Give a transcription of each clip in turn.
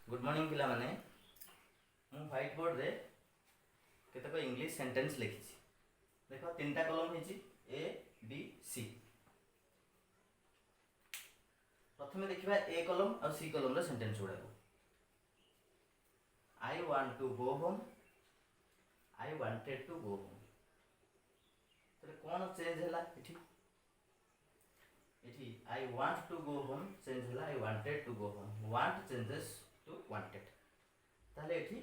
Good morning पिला माने मु व्हाइट बोर्ड रे केतक इंग्लिश सेंटेंस लिखी देख तीन टा कॉलम है ए बी सी। प्रथम देखा ए कॉलम और सी कॉलम रे सेंटेंस गुड़ा I want to go home I wanted to go home. तो कौन चेंज है इठी I want to go home change है I wanted to go home want changes to wanted. ताले एठी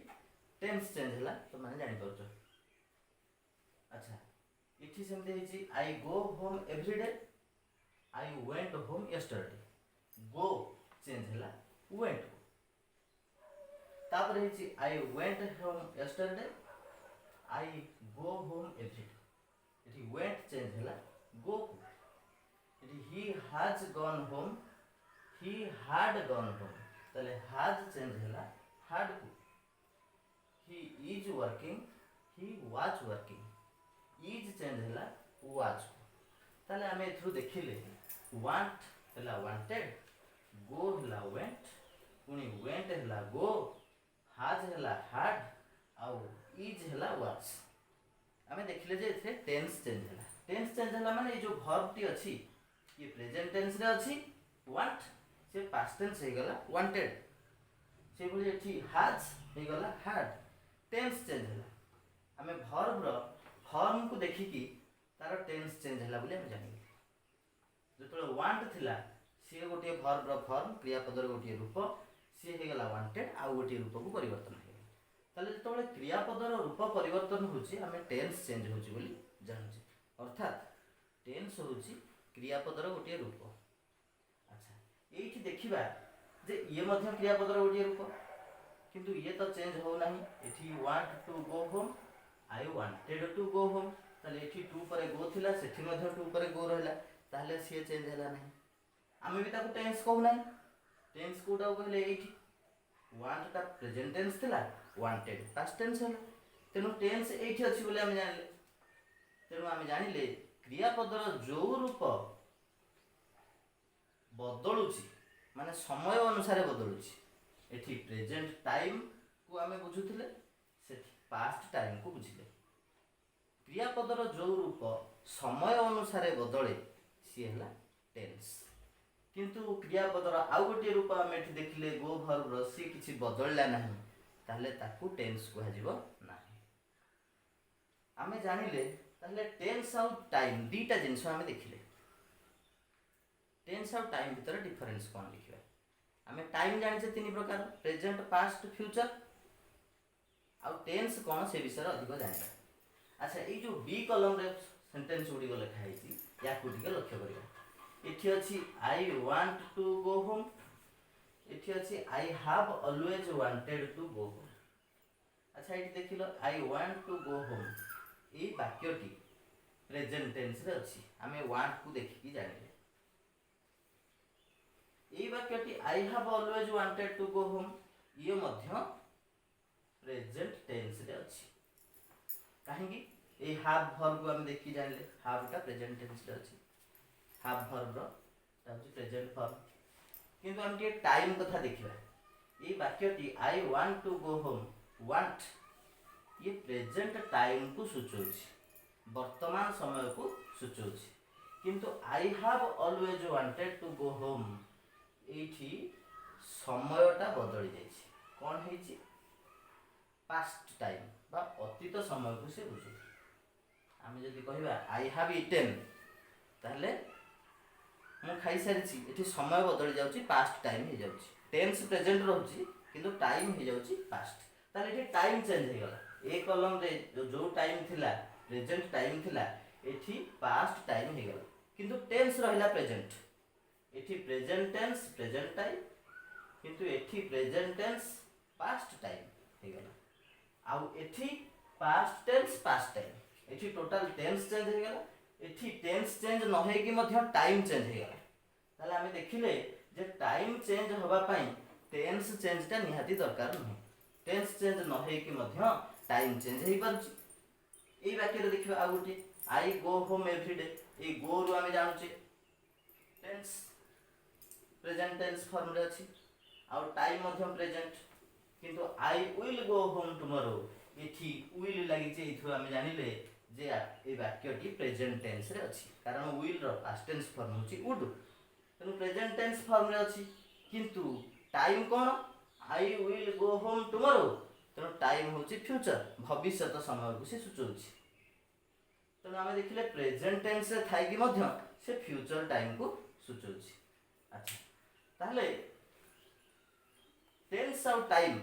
टेंस चेंज है तो माने जानि परछो। अच्छा इठी सेमते हिची I go home every day I went home yesterday go change है वेंट को। तापर हिची I went home yesterday I go home every day इठी वेंट चेंज है गो को। इठी he has gone home he had gone home ताले has change है हैड को। he is working he was working is change है was को। ताले आमे थ्रू देखिले want है wanted go है went पुनी went है go has है had आउ is है was। आमे देखिले जे एथे टेंस चेंज है। टेंस चेंज है माने जो वर्ब टी अछि ये प्रेजेंट टेंस रे अछि want से पास्ट टेंस हे गला wanted से बोली एठी has हे गला had। टेंस चेंज है आमे वर्ब रो फॉर्म को देखिकी तार टेंस चेंज है बोली हम जानि। जतले वांट थिला से गोटे वर्ब रो फॉर्म क्रियापद रो गोटे रूप से हे गला वांटेड आ गोटे रूप को परिवर्तन हे। ताले जतले क्रियापद रो रूप परिवर्तन होची आमे टेंस चेंज होची बोली जानि। अर्थात टेंस होची क्रियापद रो गोटे रूप। अच्छा एठी देखिबा जे ये मध्य क्रियापद रो गोटे रूप किंतु ये तो चेंज हो नहीं। एठी want to go home I wanted to go home ताले एठी टू पर गो थिला सेठी मध्य टू पर गो रहला ताले से चेंज हला नहीं। आमे भी ताको टेंस कहू नहीं। टेंस कोटा कहले एठी वांट ता प्रेजेंट टेंस थिला वांटेड पास्ट टेंस हला तेनु टेंस एठी अछि बोले हम जानले। तेनु आमे जानिले क्रियापदर जो रूप बदलुची माने समय अनुसार बदलुची। एठी प्रेजेंट टाइम को आमे बुझुथिले सेठी पास्ट टाइम को बुझिले। क्रियापदर जो रूप समय अनुसार बदले सी हला टेंस। किंतु क्रियापदर आउ गोटे रूप आमे एठी देखिले गो वर्ब रो सी किछि बदलला नाही ताले ताकू टेंस को हजिबो नाही। आमे जानिले ताले टेंस आउ टाइम दीटा जिंस आमे देखिले। टेंस आउ टाइम भीतर डिफरेंस कोन लिखिबा आमे टाइम जानि छे तीन प्रकार प्रेजेंट पास्ट फ्यूचर आउ टेंस कोन से विषय अधिक जानिबा। अच्छा ए जो बी कॉलम रे सेंटेंस उडी गले खाइची या को टिके लक्ष्य करिया। एठी अछि I want to go home एठी अछि I have always wanted to go home. अच्छा एठी देखिलो I want to go home ए वाक्यटी प्रेजेंट टेंस रे अछि आमे वांट को देखि जानिले। ए वाक्यटी I have always wanted to go home ये मध्य प्रेजेंट टेंस रे अछि। काहेकि ए हैव वर्ब को हम देखि जानले हैव का प्रेजेंट टेंस रे अछि हैव वर्ब रो ताछि प्रेजेंट फॉर्म। किंतु हम के टाइम कथा देखिबा ए वाक्यटी I want to go home want ये प्रेजेंट टाइम को सूचौछि वर्तमान समय को सूचौछि। किंतु I have always wanted to go home एठी समयटा बदली जाइछि कोन हेछि पास्ट टाइम बा अतीत समय को से बुझु। आमे जदि कहिबा आई हैव इटेन ताले मु खाइ सारिछि एठी समय बदली जाउछि पास्ट टाइम हे जाउछि। टेंस प्रेजेंट रहउछि किंतु टाइम हे जाउछि पास्ट ताले एठी टाइम चेंज हे गला। ए कॉलम रे जो टाइम थिला प्रेजेंट टाइम थिला एठी पास्ट टाइम हे गला किंतु टेंस रहिला प्रेजेंट। एठी प्रेजेंट टेंस प्रेजेंट टाइम किंतु एठी प्रेजेंट टेंस पास्ट टाइम हे गला आउ एठी पास्ट टेंस पास्ट टाइम एठी टोटल टेंस चेंज हे गला। एठी टेंस चेंज न हे कि मध्य टाइम चेंज हे गला। ताले आमे देखिले जे टाइम चेंज होबा पई टेंस चेंज ता निहाती दरकार नहि। टेंस चेंज न हे कि मध्य टाइम चेंज हे परछि। ए वाक्य रे देखिबा आ गुटी आई गो होम एवरी डे ए गो रु आमे जानुचे टेंस प्रेजेंट टेंस फॉर्म रे अछि आउ टाइम मध्य प्रेजेंट किंतु आई विल गो होम टुमरो एठी विल लागिचे एथु हम जानिले जे ए वाक्यटी प्रेजेंट टेंस रे अछि कारण विल रो पास्ट टेंस फॉर्म होची वुड तेनु प्रेजेंट टेंस फॉर्म रे अछि किंतु टाइम कोन I will go home tomorrow तेनु टाइम होची फ्यूचर भविष्य समय को से सूचौछि तेनु आमे देखिले प्रेजेंट टेंस रे थाई कि मध्य से फ्यूचर टाइम को सूचौछि अच्छा ताहले टेंस आउ टाइम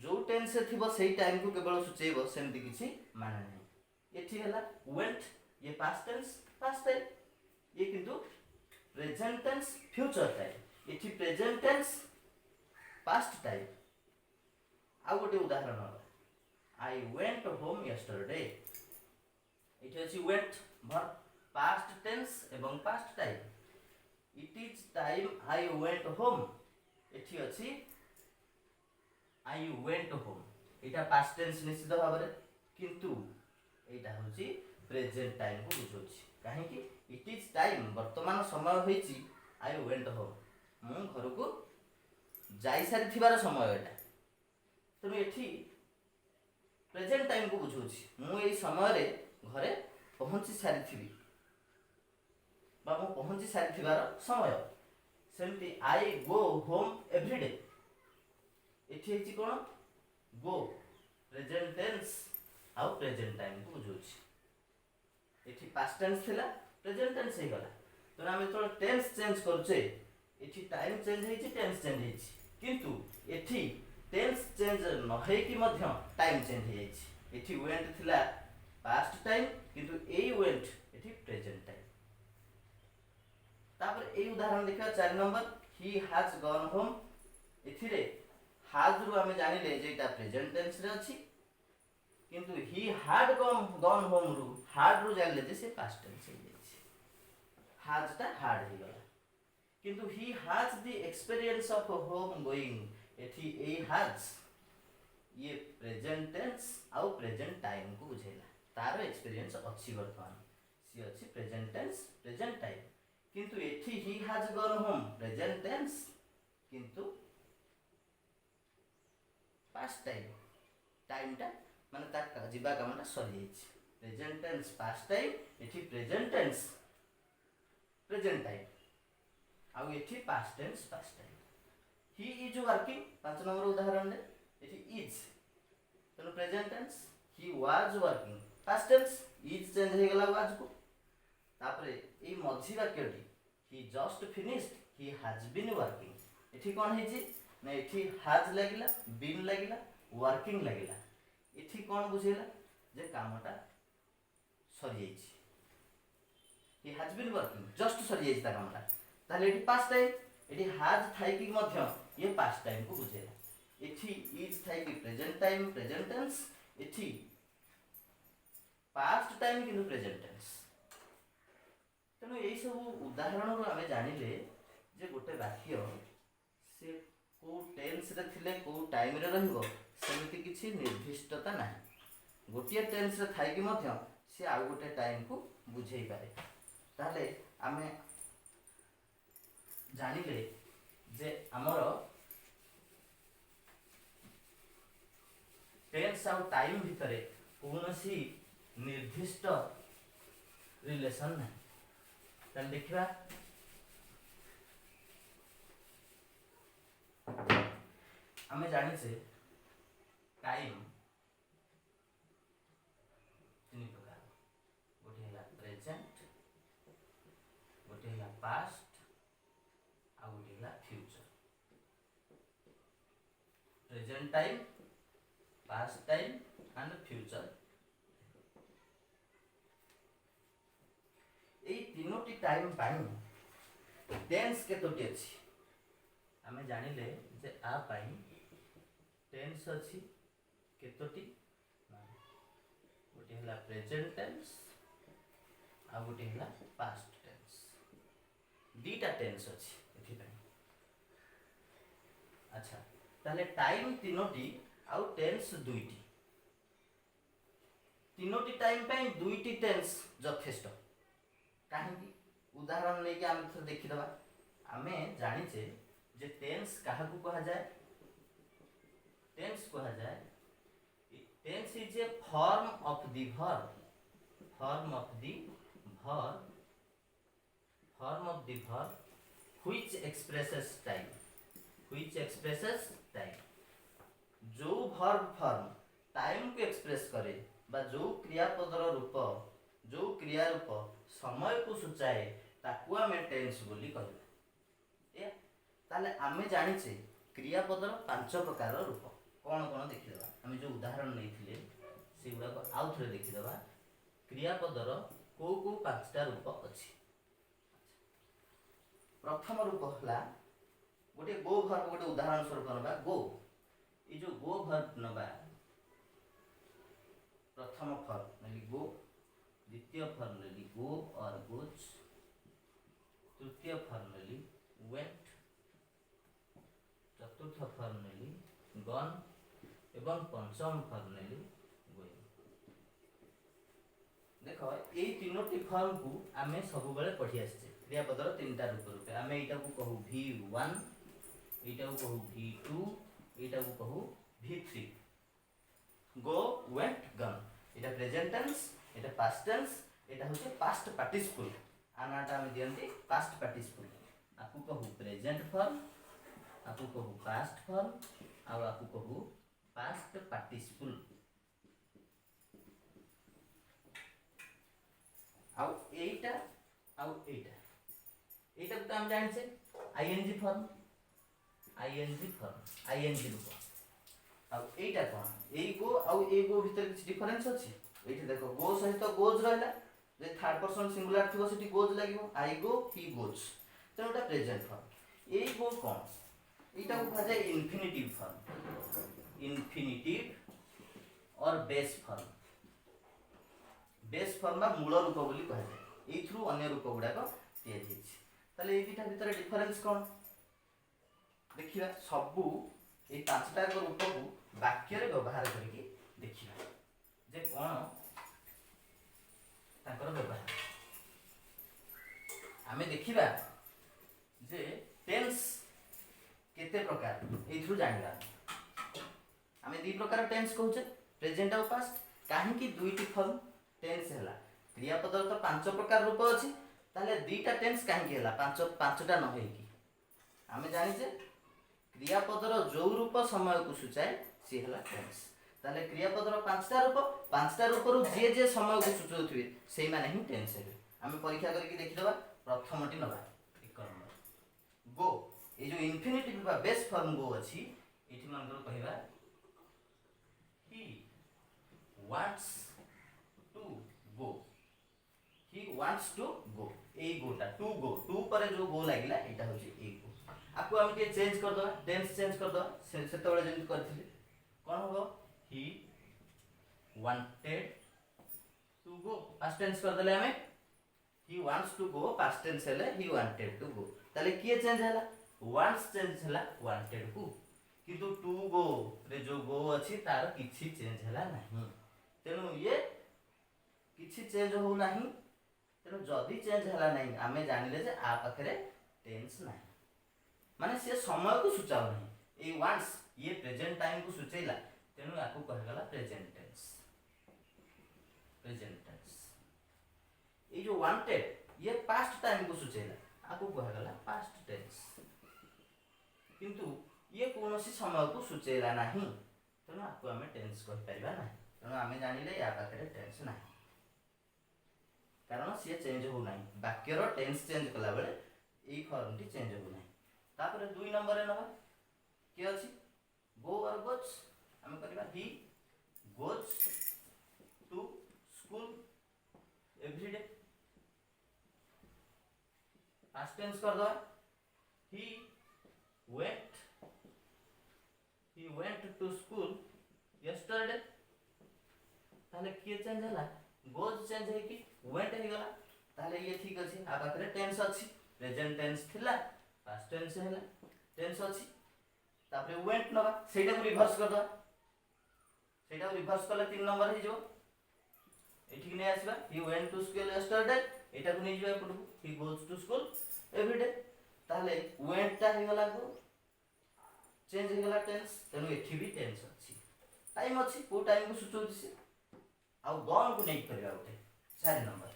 जो टेंस से थिबो सेही टाइम को केवल सूचेबो सेमति किछि माने नै एठी हला वेंट ये पास्ट टाइम ये किंतु प्रेजेंट टेंस फ्यूचर टाइम एठी प्रेजेंट टेंस पास्ट टाइम आ गोटे उदाहरण आई वेंट होम यस्टरडे एठी अछि वेंट वर्ब पास्ट टेंस एवं past time it is time I went home एठी अछि आई वेंट होम एटा पास्ट टेंस निश्चित भाव में किंतु एटा होची प्रेजेंट टाइम को बुझोछि काहे कि इट इज टाइम वर्तमान समय होईची आई वेंट होम मु घर को जाई सारी थिबार समय एटा तमे एठी प्रेजेंट टाइम को बुझोछि मु एई समय रे घरे पहुंची सारी थिबी बा मु पहुंची सारी थिबार समय सेमती आई गो होम एवरीडे एठी हेची कोन गो प्रेजेंट टेंस आउ प्रेजेंट टाइम को बुझोछि एठी पास्ट टेंस थिला प्रेजेंट टेंस हे गला तो हम तो टेंस चेंज करछे एठी टाइम चेंज हेची टेंस चेंज हेची किंतु एठी टेंस चेंज न हे कि मध्य टाइम चेंज हे हेची एठी वेंट थिला पास्ट टाइम किंतु एई वेंट एठी प्रेजेंट टाइम तापर एई उदाहरण देखा 4 number he has gone home एथिरे हाज रु हमें जानिले जे एटा प्रेजेंट टेंस रे अछि किंतु ही हैड गॉन होम रु हैड रु जानले जे से पास्ट टेंस हे अछि हैज ता हैड हे गला किंतु he has the experience of home going एथि ए हैज ये प्रेजेंट टेंस आउ प्रेजेंट टाइम को बुझेला तार एक्सपीरियंस अछि वर्तमान सी अछि प्रेजेंट टेंस प्रेजेंट टाइम किंतु एथि he has gone home present tense किंतु पास्ट टाइम टा माने ता जीवा कामटा सरी जाइछ प्रेजेंट टेंस पास्ट टाइम एठी प्रेजेंट टेंस प्रेजेंट टाइम आ एठी past tense past time he is working 5 number उदाहरण रे एठी इज तनो present tense he was working past tense is change हे गला वाज को तापरे ए मझी वाक्यटी he just finished he has been working एठी कोन हेची ना एठी हैज लागिला बीन लागिला वर्किंग लागिला एठी कोन बुझेला जे कामटा सरी जाइछि he has been working just सरी जाइछि ता कामटा ताले एठी पास्ट टाइम एठी हैज थाई कि मध्य ये पास्ट टाइम को बुझेला एठी इज थाई कि प्रेजेंट टाइम प्रेजेंट टेंस एठी पास्ट टाइम किनु प्रेजेंट टेंस तनो एई सब उदाहरण रो हमें जानिले जे गोटे वाक्य से को टेंस रे थिले को टाइम रे रहइबो सेमिति किछि निर्दिष्टता नाही गोटिए टेंस रे थाई कि मध्य से आ गोटे टाइम को बुझेई पारे ताले आमे जानिले जे हमर टेंस आउ टाइम भितरे कोनोसी निर्दिष्ट रिलेशन नाही तन देखिबा हमें जानी से टाइम तीन प्रकार गोटे है प्रेजेंट गोटे है पास्ट आ गोटे है future present time past time and future ए तीनोटी टाइम पाई टेंस केतोटी अछि हमें जानिले जे आ पाई टेंस अछि केतोटी गोटे हला प्रेजेंट टेंस आ गोटे हला पास्ट टेंस दीटा टेंस अछि एथि पाई अच्छा ताले टाइम तीनोटी आ टेंस दुईटी तीनोटी टाइम पाई दुईटी टेंस यथेष्ट काहे उदाहरण लेके आम थोड़ा देखि दबा आमे जानिचे जे टेंस काहा को कहा जाए टेंस कहा जाए tense is a form of the verb form of the verb form of the verb which expresses time जो वर्ब फॉर्म टाइम को एक्सप्रेस करे बा जो क्रियापदर रूप जो क्रिया रूप समय को सूचाए ताकू आम टेंस बोली कहबा ताले आमे जानिचे क्रियापदर 5 प्रकार रूप कौन कौन देखिदेबा आमे जो उदाहरण नहीं से गुड़ा को आउ थे देखिदेबा क्रियापदर को 5टा रूप अच्छी प्रथम रूप है गोटे गो वर्ब गोटे उदाहरण स्वरूप नबा गो ये जो गो वर्ब नबा प्रथम फॉर्म नेली गो द्वितीय फॉर्म नेली गो और गोज तृतीय फॉर्म नेली वेंट चतुर्थ फॉर्म नेली गन एवं पंचम फॉर्म नेली गोइंग देखो ये तीनोटी फॉर्म को आमे सब बेले पढ़ी आछे क्रियापदर 3टा रूप रूपे आमे एटा को कहू V1 एटा को कहू V2 एटा को कहू V3 गो वेंट गन एटा प्रेजेंट टेंस एटा पास्ट टेंस एटा होचे पास्ट पार्टिसिपल आनाटा हम दियंती पास्ट पार्टिसिपल आपको कहू प्रेजेंट फॉर्म आपको कहू पास्ट फॉर्म आपको कहू पास्ट पार्टिसिपल आउ एटा एटा तो हम जान से आईएनजी फॉर्म आईएनजी रूप आउ एटा कोन ए गो आउ ए गो भीतर किछ डिफरेंस अछि एठी देखो गो सहित गोज रहला जे थर्ड पर्सन सिंगुलर थिबो सेठी goes लागिवो I go he goes तो एटा प्रेजेंट फॉर्म ए गो कोन एटा को कहा जाय इंफिनिटिव फॉर्म और बेस फॉर्म बा मूल रूप बोली कहा जाय ए थ्रू अन्य रूप गुडा को तैयार हिच ताले ए दिटा भीतर डिफरेंस कोन देखिबा सबु ए 5टा रूप को वाक्य रे व्यवहार करके देखिबा जे कोन ताकर व्यवहार आमे देखिबा जे टेंस केते प्रकार ए थ्रू जानिबा आमे दी प्रकार टेंस कहूचे प्रेजेंट और पास्ट काहे कि दुईटी फॉर्म टेंस हैला क्रियापदर तो 5 प्रकार रूप अछि ताले दीटा टेंस काहे कि हैला 5टा न होई कि आमे जानि जे क्रियापदर जो रूप समय को सूचाए सी हैला टेंस ताले क्रियापदर 5टा रूप रु जे समय को सूचौथिबे सेही माने ही टेंस हेबे आमे परीक्षा करके देखिदबा प्रथमटी नबा 1 नंबर गो ए जो इंफिनिटिव बा बेस फॉर्म गो अछि एठी मनकर कहबा ही वांट्स टू गो ए गोटा टू पर जो गो लागिला एटा होची ए गो आपको हम के चेंज कर दो टेंस चेंज कर दो सेते बेले जेंति करथिले कोन होबो he wanted to go past tense कर देले हमें he wants to go past tense हेले ही वांटेड टू गो ताले किए चेंज हैला वांट्स चेंज हैला वांटेड को किंतु टू गो रे जो गो अछि तार किछि चेंज हैला नाही तेनु ये किछि चेंज हो नाही तेनु जदी चेंज हैला नाही आमे जानिले जे आ पाखरे टेंस नाही माने से समय को सूचाव नहीं ए वांट्स ये प्रेजेंट टाइम को सूचैला तेनु आकु कहगला प्रेजेंट टेंस ए जो वांटेड ये पास्ट टाइम को सूचैला आकु कहगला पास्ट टेंस किंतु ये कोनोसी समय को सूचैला नाही तेनु आकु हमें टेंस कहि परिबा नाही तेनु हमें जानिले या पाखरे टेंस नाही कारण से चेंज हो नाही वाक्यर टेंस चेंज कला बेले ए फॉर्मटी चेंज हो नाही तापर 2 नंबर रे नबा के अछि गो और गोज हम करबा he goes to school every day past tense कर दो he went to school yesterday ताले के चेंज हला गोज चेंज है कि वेंट हे गला ताले ये ठीक अछि आ पाखरे टेंस अछि प्रेजेंट टेंस थिला पास्ट टेंस हैला टेंस अछि तापरे वेंट नबा सेटा को रिवर्स कर दो सेटा को रिवर्स करले 3 नंबर हे जो एठी नै आसीबा he went to school yesterday एटा को नै जिबा पडु he goes to school every day ताले वेंट ता हे गला को चेंज हो गला टेंस तेणु एठी भी टेंस अछि टाइम अछि को टाइम को सूचौछि से आ गन को नहीं करबा उठे 4 नंबर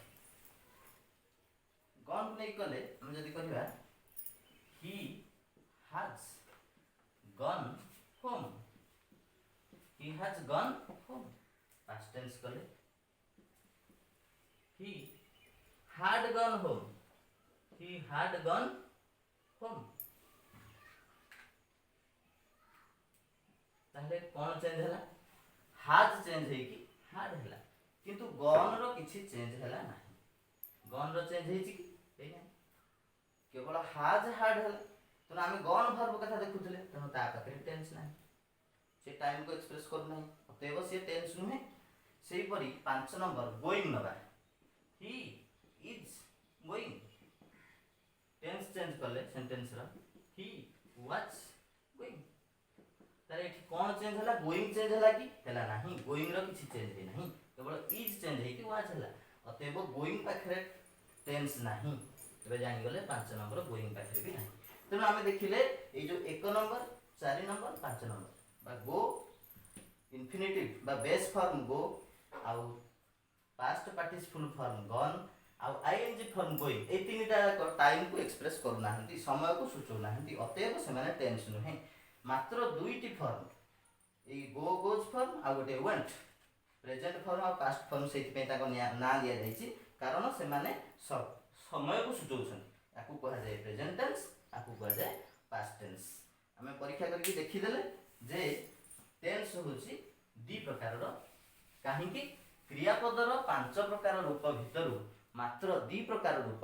गन को नहीं कले हम जदी कहबा he has gun home he has gone home past tense कले he had gone home ताहले कौन चेंज हला हाज चेंज है कि हाड हला किंतु गन रो किछि चेंज हला नाही गन रो चेंज है कि हे ना केवल हाज हाड हला तो आमे गन वर्ब कथा देखुथले तनो ता पाखरे टेंस नाही से टाइम को एक्सप्रेस कर नाही अतएव से टेंस नुहे सेही परी 5 नंबर गोइंग नबा he is going tense change करले सेंटेंस रा ही वाज गोइंग तारे एठी कोन चेंज हला गोइंग चेंज हला कि हला नाही गोइंग रो किछि चेंज हे नाही केवल इज चेंज हे कि वाज हला अतएव गोइंग पाखरे टेंस नाही तबे जानि गले 5 नंबर गोइंग पाखरे भी नाही तेनु आमे देखिले ए जो 1 नंबर 4 नंबर 5 नंबर बा गो इन्फिनिटिव बा बेस फॉर्म गो आउ पास्ट पार्टिसिपल फॉर्म गॉन आउ आईएनजी फॉर्म गोइंग ए तीनटा टाइम को एक्सप्रेस करू नाहंती समय को सूचो नाहंती अतएव से माने टेंस नुहे मात्र दुईटी फॉर्म ए गो गोज फॉर्म आ गोटे वेंट प्रेजेंट फॉर्म और पास्ट फॉर्म सेति पे ताको ना दिया जाईची कारण से माने समय को सूचौछन याकू कहा जाय प्रेजेंट टेंस याकू कहा जाय पास्ट टेंस हमें परीक्षा करके देखि देले जे टेंस होची दी प्रकार रो काहे कि क्रियापदर 5 प्रकार रूप भितरु मात्र 2 प्रकार रूप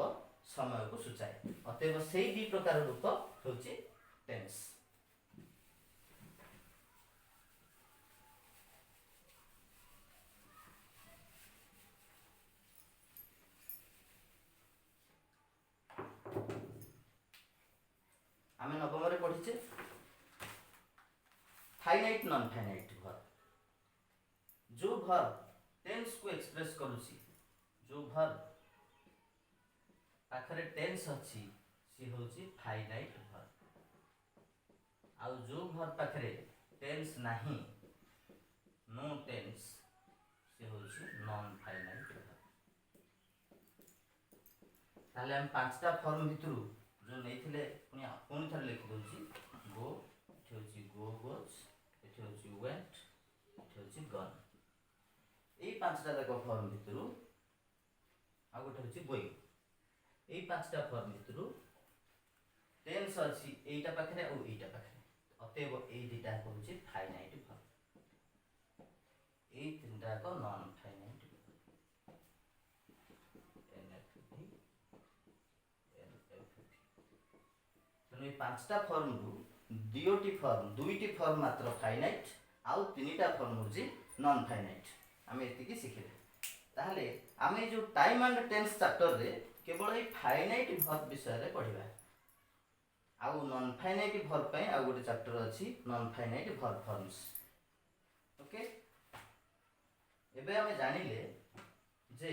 समय को सूचाए अतएव सेही 2 प्रकार रूप होची टेंस आमे नवम रे पढिचे फाइनाइट नॉन फाइनाइट वर्ब जो वर्ब टेंस को एक्सप्रेस करूची जो वर्ब पाखरे टेंस अछि सी होची फाइनाइट वर्ब आ जो वर्ब पाखरे टेंस नाही नो टेंस सी होची नॉन फाइनाइट वर्ब ताले हम पांचटा फॉर्म भितरु जो नैथिले पुनी थर लिखि दोची गो एठी होची गो गोज एठी होची वेंट एठी होची गन ए पांचटा जाक फॉर्म भितरु आ गोटे होची गोइंग ए पांचटा फॉर्म भितरु टेंस अछि एटा पाखरे आ एटा पाखरे अतएव ए दिटा होची फाइनाइट वर्ब ए तीनटा को नॉन फाइनाइट ए पांचटा फॉर्म रु दुईटी फॉर्म मात्र फाइनाइट आउ तीनटा फॉर्म होची नॉन फाइनाइट आमे एतिकी सिखिले ताहले आमे जो टाइम एंड टेंस चैप्टर रे केवल ए फाइनाइट वर्ब विषय रे पढिबा आउ नॉन फाइनाइट वर्ब पय आ गोटे चैप्टर अछि non finite verb forms okay एबे आमे जानिले जे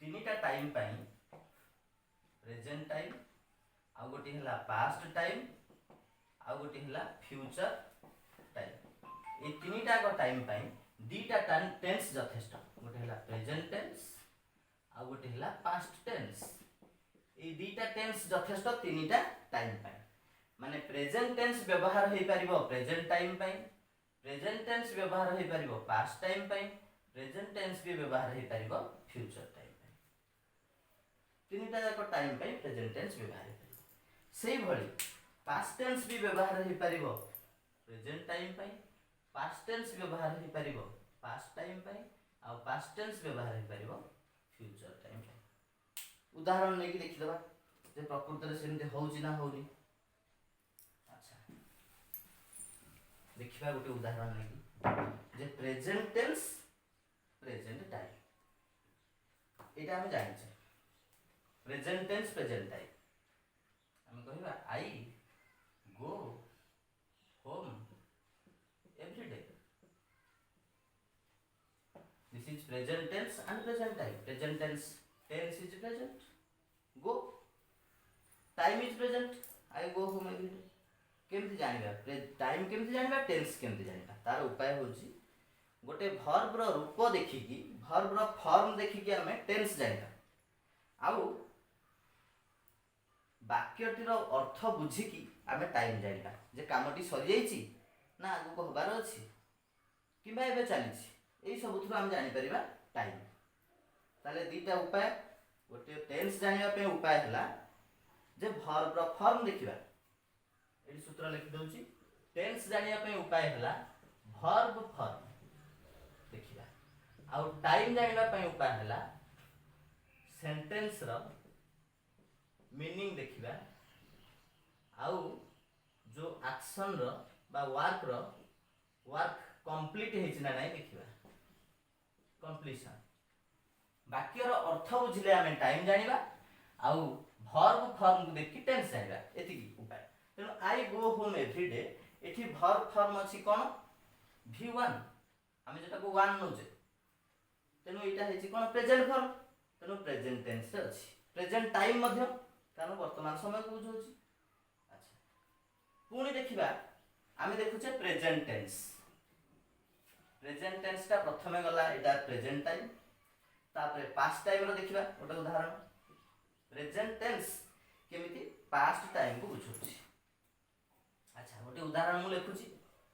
तीनटा टाइम पाई प्रेजेंट टाइम आ गोटे हला पास्ट टाइम आ गोटे हला फ्यूचर टाइम ए तीनटा को टाइम पाई दीटा टेंस यथेष्ट गोटे हला प्रेजेंट टेंस आ गोटे हला पास्ट टेंस ए दीटा टेंस यथेष्ट तीनटा टाइम पाई माने प्रेजेंट टेंस व्यवहार होई परिबो प्रेजेंट टाइम पाई प्रेजेंट टेंस व्यवहार होई परिबो पास्ट टाइम पाई प्रेजेंट टेंस भी व्यवहार होई परिबो फ्यूचर टाइम तीनटा जाक टाइम पाई प्रेजेंट टेंस व्यवहार हो परिबो सेही भली पास्ट टेंस भी व्यवहार हो परिबो प्रेजेंट टाइम पाई पास्ट टेंस व्यवहार हो परिबो पास्ट टाइम पाई आ पास्ट टेंस व्यवहार हो परिबो फ्यूचर टाइम पाई उदाहरण लेके देखि दबा जे प्रकृति रे सेमते होउची ना होउनी अच्छा देखिबा गोटे उदाहरण लेके जे प्रेजेंट टेंस प्रेजेंट टाइम एटा हम जानि छै प्रेजेंट टेंस प्रेजेंट टाइम हम कहबा I go home every day this is present tense and present time. Present tense, tense is present, go. Time is present, I go home every day. केमती जानिबा time केमती जानिबा tense केमती जानिबा तार उपाय होची गोटे verb रो रूप देखिकी वर्ब रो फॉर्म देखिकी हमें टेंस जानिबा आउ वाक्यटी रो अर्थ बुझिकी हमें टाइम जानिबा जे कामटी सरी जाईची ना आगु को हबार अछि किबा एबे चलीची एई सब थ्रु हम जानि परिबा टाइम ताले दीटा उपाय गोटे टेंस जानिबा पे उपाय हला जे वर्ब रो फॉर्म देखिबा एडी सूत्र लिखि दउची टेंस जानिया पे उपाय हला वर्ब फॉर्म देखिबा आउ टाइम जानिबा पे उपाय हला सेंटेंस रो मीनिंग देखिबा आउ जो एक्शन रो बा वर्क कंप्लीट हेछि ना नाही देखिबा कंप्लीशन वाक्य रो अर्थ बुझिले हमें टाइम जानिबा आउ वर्ब फॉर्म को देखि टेंस जानिबा एतिकी उपाय तेणु आई गो होम एवरी डे एठी वर्ब फॉर्म अछि कोन v1 हमें जेटा को 1 नोजे तेणु एटा हेछि कोन प्रेजेंट फॉर्म तेणु प्रेजेंट टेंस रे अछि प्रेजेंट टाइम मध्य कारण वर्तमान समय को बुझौछि अच्छा पुणी देखिबा हमें देखुचे प्रेजेंट टेंस ता प्रथमे गला एटा प्रेजेंट टाइम तापर पास्ट टाइम रो देखिबा ओटा उदाहरण प्रेजेंट टेंस केमिति पास्ट टाइम को बुझौछि अच्छा गोटे उदाहरण मु लिखुची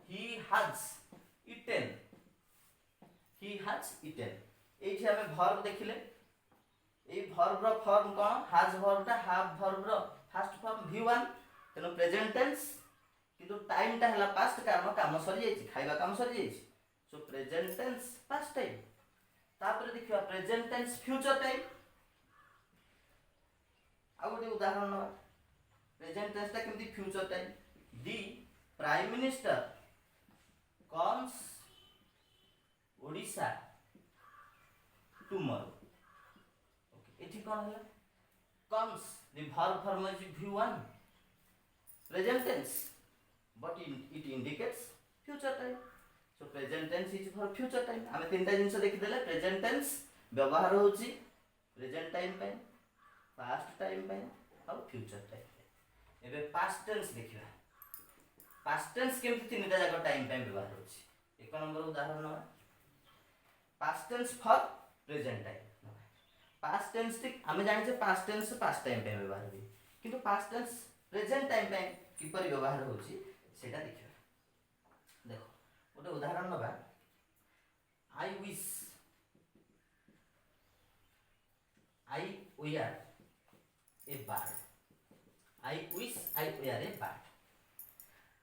he has eaten एठी हमें वर्ब देखिले ए वर्ब रो फॉर्म कोन has वर्ब ता have वर्ब रो फर्स्ट फॉर्म v1 तेनो प्रेजेंट टेंस किंतु टाइम ता हला पास्ट काम सरी जाईची खाइबा काम सरी जाईची so present tense past time तापर देखिबा प्रेजेंट टेंस फ्यूचर टाइम आ गोटे उदाहरण न प्रेजेंट टेंस ता केमती future time the prime minister comes Odisha tomorrow okay एठी कोन हला comes the verb form is v1 present tense but it indicates future time so present tense is for future time हमें तीनटा जिंस देखि देले प्रेजेंट टेंस व्यवहार होची प्रेजेंट टाइम पे पास्ट टाइम पे और फ्यूचर टाइम पे एबे पास्ट टेंस देखिबा पास्ट टेंस केमति तीनटा जाक टाइम पे व्यवहार होची एक नंबर उदाहरण न past tense for present time past tense टिक हमें जानि जे पास्ट टेंस पास्ट टाइम पे व्यवहार होई किंतु पास्ट टेंस प्रेजेंट टाइम पे किपर व्यवहार होची सेटा देखिबा देखो ओटे उदाहरण नबा I wish I were a bird I wish I were a bird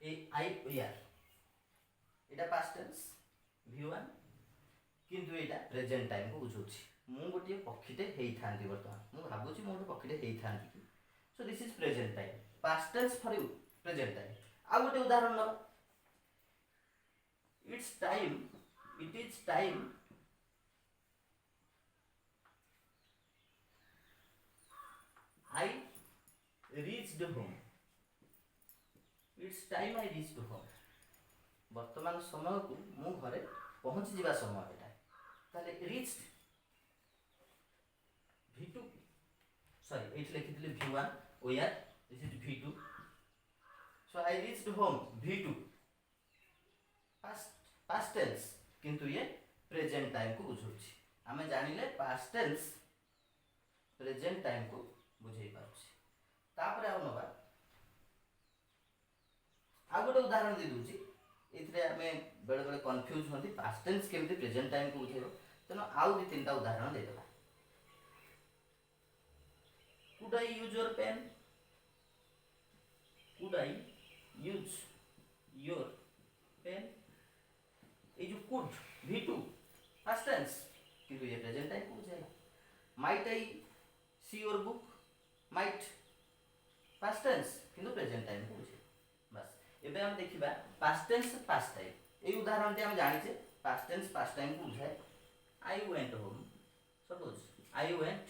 ए आई वेयर एटा पास्ट टेंस v1 किंतु एटा प्रेजेंट टाइम को बुझौछि मु गोटे पक्षीटे हेई थांती वर्तमान मु भाबुछि मु गोटे पक्षीटे हेई थांती so this is present time past tense for you present time आ गोटे उदाहरण न it is time I reached home it's time I reached home वर्तमान समय को मु घरे पहुंच जिबा समय एटा ताले reached v2 सॉरी एट लिखि दिले v1 where this is v2 so I reached home v2 past tense किंतु ये प्रेजेंट टाइम को बुझौछि हमें जानिले पास्ट टेंस प्रेजेंट टाइम को बुझेई पाउछि तापर आ नबा आ गोटे उदाहरण दे दूची एथरे हमें बेले बेले कंफ्यूज होंती पास्ट टेंस केमती प्रेजेंट टाइम को बुझेबो तनो आउ दी तीनटा उदाहरण दे देबा could I use your pen could I use your pen ए जो कुड v2 पास्ट टेंस किंतु ये प्रेजेंट टाइम को बुझेला might I see your book might past tense किंतु प्रेजेंट टाइम को बुझे बस एबे हम देखिबा पास्ट टेंस पास्ट टाइम ए उदाहरण हम जानि छे पास्ट टेंस पास्ट टाइम को बुझाए I went home suppose I went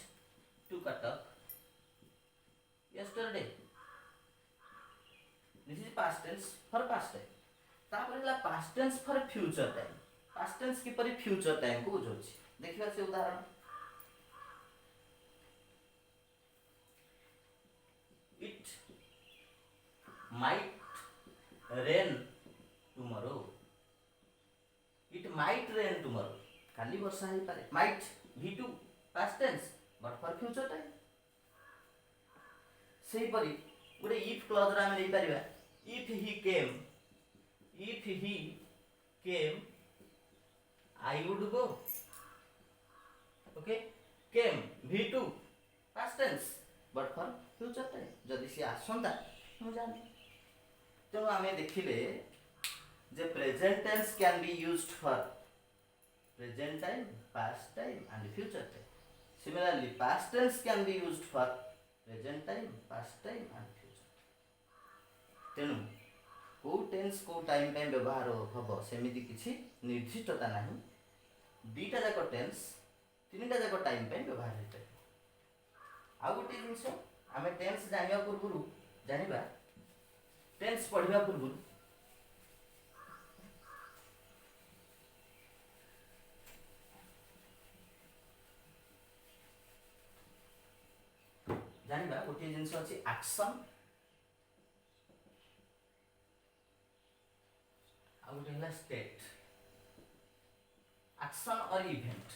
to Cuttack yesterday this is past tense for past time तापर हला past tense for future time past tense की परि future time को बुझौछि देखिए से उदाहरण it might rain tomorrow it might rain tomorrow काली वर्षा हो पारे might v2 past tense but for future time सेही परी गोटे इफ क्लॉज रा हम दे परिबा if he came I would go okay came v2 past tense but for future time जदि सी आसंता हम जाने तेणु आम देखिले जे present tense can be used for present time past time and future time similarly past tense can be used for present time past time and future तेणु को tense को टाइम पे व्यवहार हम सेमिति किसी निर्दिष्टता नहीं दीटा जाक टेंस तीनटा जाक टाइम पे व्यवहार होता है आउ गोटे जिनस आम टेंस जाना पूर्व जाना टेंस पढ़ा पूर्व जाना गोटे जिनस अच्छी एक्शन स्टेट एक्शन और इवेंट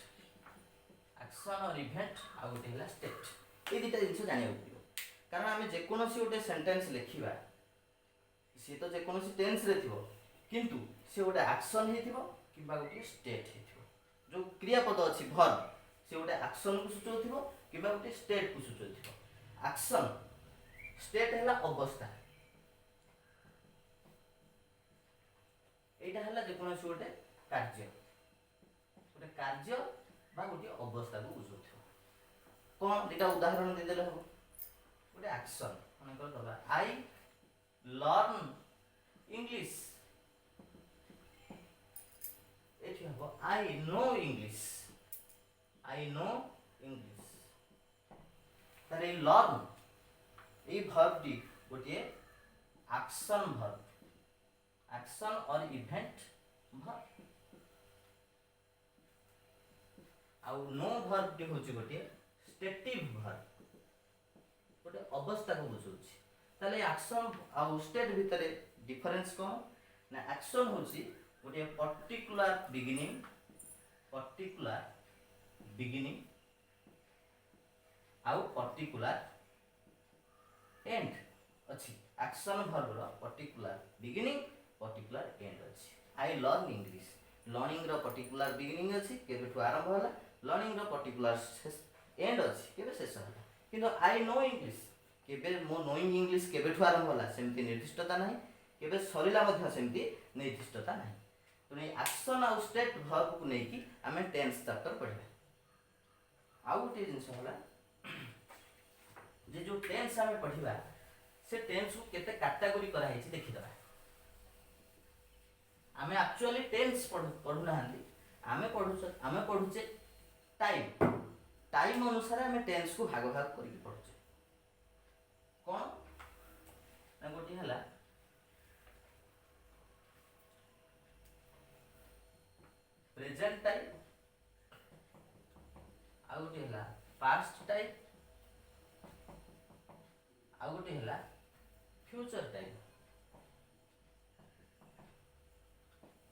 आ गोटे स्टेट ये दुटा जिन जाना पड़ो कारण आम जेकोसी गोटे सेंटेंस लिखा सी तो जेकोसी टेंस रे थी किंतु सी गोटे एक्शन कि गोटे स्टेट जो क्रियापद अच्छी वर्ब सी गोटे एक्शन को सूचाऊ कि गोटे स्टेट को सूचाऊ एक्शन स्टेट है अवस्था एटा हला जेकोसी गोटे कार्य बा गोटे अवस्था को बुझाउथो कौन दुटा उदाहरण दे देले हो गोटे एक्शन मन कर दबा आई लर्न इंग्लिश एठी हबो आई नो इंग्लिश तारे लर्न ए वर्ब टी गोटे एक्शन वर्ब एक्शन और इवेंट वर्ब आउ नो वर्ब टी होची गोटे स्टेटिव वर्ब गोटे अवस्था को बुझाउछि ताले एक्शन आउ स्टेट भितर डिफरेंस कोन ना एक्शन होची गोटे पर्टिकुलर बिगिनिंग आउ पर्टिकुलर एंड अछि एक्शन वर्ब रो पर्टिकुलर बिगिनिंग पर्टिकुलर एंड अछि आई लर्न इंग्लिश लर्निंग रो पर्टिकुलर बिगिनिंग अछि केबेठु आरंभ होला लर्निंग रो पर्टिकुलर एंड अछि केबे शेष होला किंतु आई नो इंग्लिश केबे मो नोइंग इंग्लिश केबेठु आरंभ होला सेमति निर्दिष्टता नाही केबे सरिला मध्ये सेमति निर्दिष्टता नाही तो एक्शन आउ स्टेट वर्ब को नै कि हमें टेंस चैप्टर पढिबा आउ गोटे जिंस होला जे जो टेंस हमें पढिबा से टेंस को केते कैटेगरी करा हेछि देखि दबा आमे एक्चुअली टेंस पढु नाहंती आमे पढुचे टाइम अनुसार आमे टेंस को भाग करके पढुचे कोन ना गोटी हला प्रेजेंट टाइम आ गोटी हला पास्ट टाइम आ गोटी हला फ्यूचर टाइम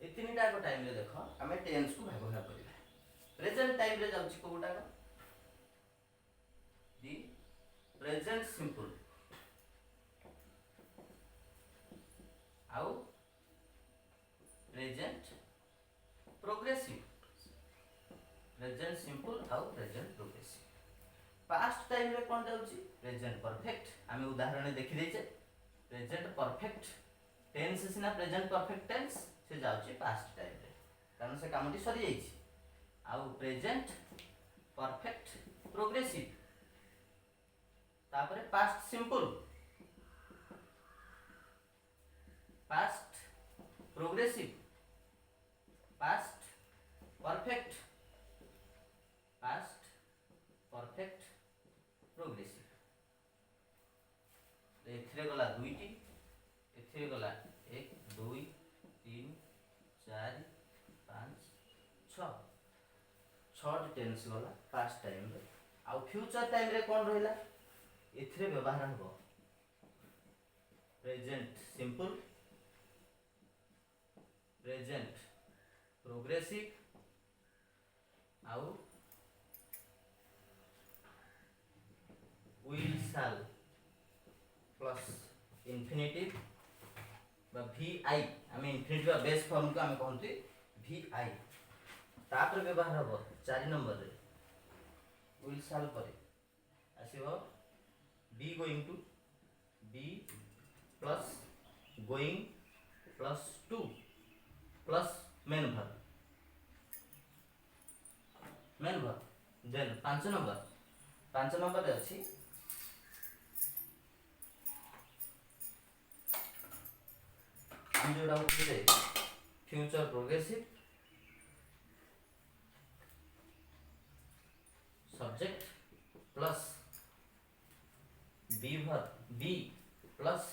ए तीनटा को टाइम रे देखो हमें टेंस को भाग करिला प्रेजेंट टाइम रे जाउची कोटा को दी प्रेजेंट सिंपल आउ प्रेजेंट प्रोग्रेसिव प्रेजेंट सिंपल आउ प्रेजेंट प्रोग्रेसिव पास्ट टाइम रे कोन जाउची प्रेजेंट परफेक्ट हमें उदाहरण देखि देछे प्रेजेंट परफेक्ट टेंस सिना प्रेजेंट परफेक्ट टेंस से जाउची पास्ट टाइम रे कारण से कामटी सरी जाइछि आउ प्रेजेंट परफेक्ट प्रोग्रेसिव तापरे past simple past progressive past perfect progressive एथिरे गला दुईटी एथिरे गला 1 2 3 4 5 6 छटी टेन्स गला पास्ट टाइम रे आ फ्यूचर टाइम रे कोन रहिला एथरे व्यवहार हबो प्रेजेंट सिंपल प्रेजेंट प्रोग्रेसिव आउ विल शाल प्लस इन्फिनिटिव बा vi आम इन्फिनिटिव बा बेस फॉर्म को आम कहते vi तापर व्यवहार हम 4 नंबर रे विल शाल पर आसीबो be going to be plus going plus to plus main verb then 5 number रे अछि हम जोड़ा उठे future progressive subject plus be verb be plus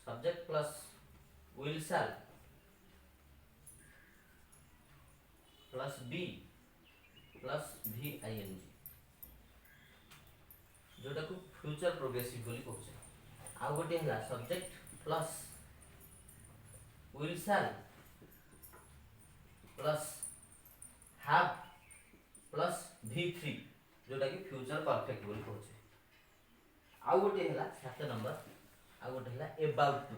subject plus will shall plus be plus vi n जोटा को future progressive बोली कहछे आउ गोटे हला subject plus will shall plus have plus v3 जोटा कि फ्यूचर परफेक्ट बोली कहछे आउ गोटे हला 7 नंबर आउ गोटे हला about to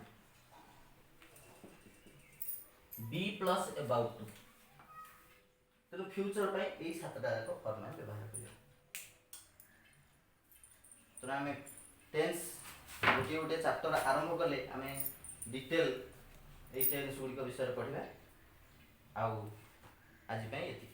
be plus about to तो फ्यूचर पे ए 7टा जाक फॉर्म में व्यवहार करियो तो आम टेन्स गोटे गोटे चैप्टर आरंभ कले आम डिटेल ए टेन्स गुड़िक विषय पढ़ा आउ आज एति